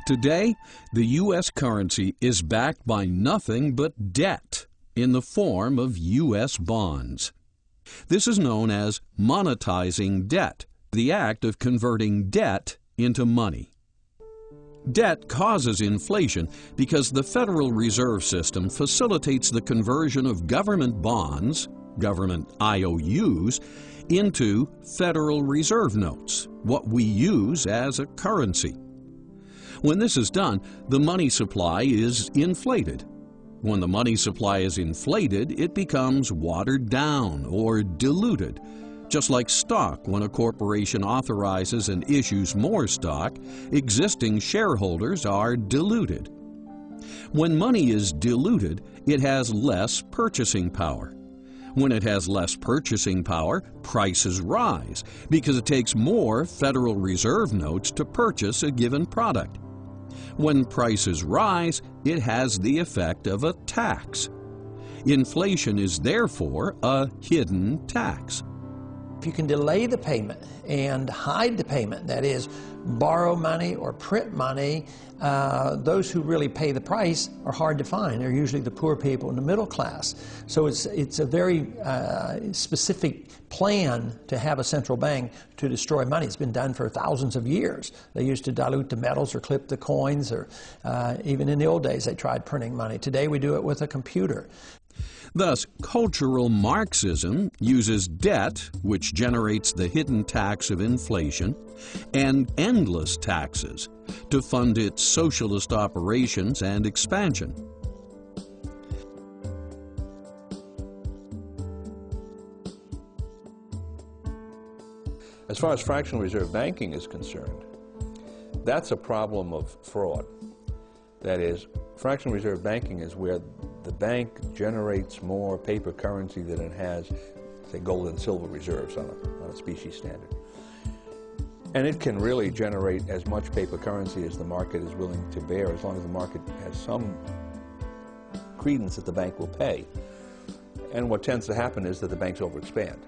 Today, the U.S. currency is backed by nothing but debt in the form of U.S. bonds. This is known as monetizing debt, the act of converting debt into money. Debt causes inflation because the Federal Reserve System facilitates the conversion of government bonds, government IOUs, into Federal Reserve notes, what we use as a currency. When this is done, the money supply is inflated. When the money supply is inflated, it becomes watered down or diluted. Just like stock, when a corporation authorizes and issues more stock, existing shareholders are diluted. When money is diluted, it has less purchasing power. When it has less purchasing power, prices rise because it takes more Federal Reserve notes to purchase a given product. When prices rise, it has the effect of a tax. Inflation is therefore a hidden tax. If you can delay the payment and hide the payment, that is, borrow money or print money, those who really pay the price are hard to find. They're usually the poor people in the middle class. So it's a very specific plan to have a central bank to destroy money. It's been done for thousands of years. They used to dilute the metals or clip the coins, or even in the old days they tried printing money. Today we do it with a computer. Thus, cultural Marxism uses debt, which generates the hidden tax of inflation, and endless taxes to fund its socialist operations and expansion. As far as fractional reserve banking is concerned, that's a problem of fraud. That is, fractional reserve banking is where the bank generates more paper currency than it has, say, gold and silver reserves on a specie standard. And it can really generate as much paper currency as the market is willing to bear, as long as the market has some credence that the bank will pay. And what tends to happen is that the banks overexpand.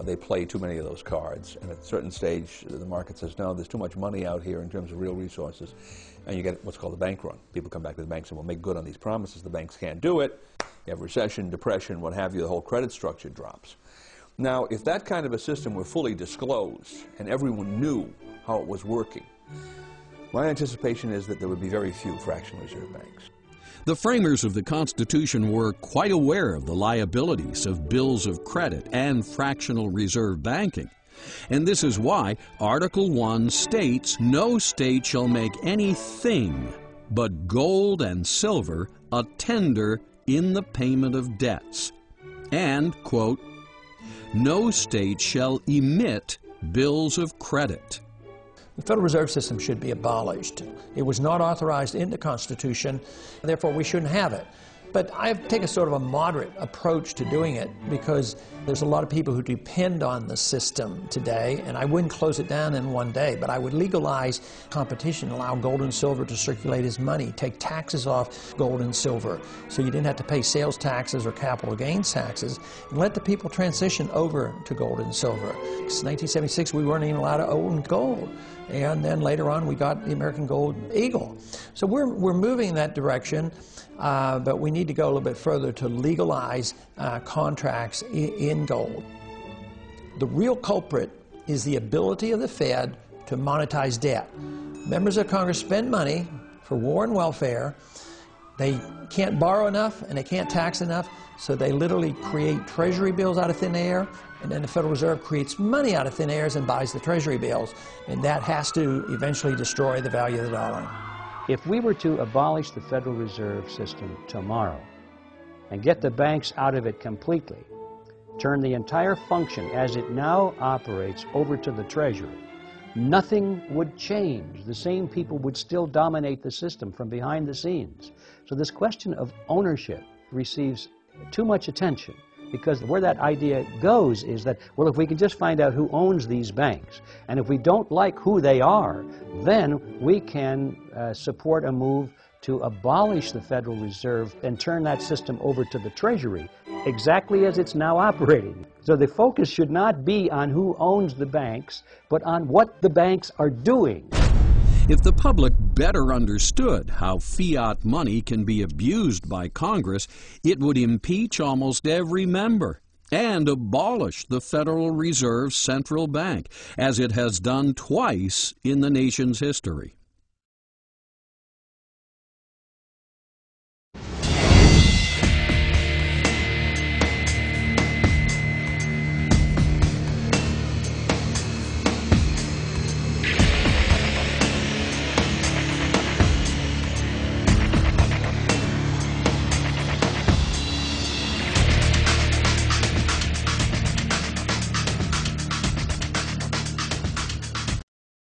They play too many of those cards, and at a certain stage the market says, no, there's too much money out here in terms of real resources, and you get what's called a bank run. People come back to the banks and will make good on these promises. The banks can't do it. You have recession, depression, what have you, the whole credit structure drops. Now, if that kind of a system were fully disclosed and everyone knew how it was working, my anticipation is that there would be very few fractional reserve banks. The framers of the Constitution were quite aware of the liabilities of bills of credit and fractional reserve banking. And this is why Article 1 states, "No state shall make anything but gold and silver a tender in the payment of debts." And, quote, "No state shall emit bills of credit." The Federal Reserve System should be abolished. It was not authorized in the Constitution, therefore we shouldn't have it. But I take a sort of a moderate approach to doing it because there's a lot of people who depend on the system today, and I wouldn't close it down in one day, but I would legalize competition, allow gold and silver to circulate as money, take taxes off gold and silver so you didn't have to pay sales taxes or capital gains taxes, and let the people transition over to gold and silver. Since 1976 we weren't even allowed to own gold, and then later on we got the American Gold Eagle. So we're moving in that direction. But we need to go a little bit further to legalize contracts in gold. The real culprit is the ability of the Fed to monetize debt. Members of Congress spend money for war and welfare. They can't borrow enough and they can't tax enough, so they literally create treasury bills out of thin air, and then the Federal Reserve creates money out of thin air and buys the treasury bills, and that has to eventually destroy the value of the dollar. If we were to abolish the Federal Reserve System tomorrow and get the banks out of it completely, turn the entire function as it now operates over to the Treasury, nothing would change. The same people would still dominate the system from behind the scenes. So this question of ownership receives too much attention, because where that idea goes is that, well, if we can just find out who owns these banks, and if we don't like who they are, then we can support a move to abolish the Federal Reserve and turn that system over to the Treasury, exactly as it's now operating. So the focus should not be on who owns the banks, but on what the banks are doing. If the public better understood how fiat money can be abused by Congress, it would impeach almost every member and abolish the Federal Reserve Central Bank, as it has done twice in the nation's history.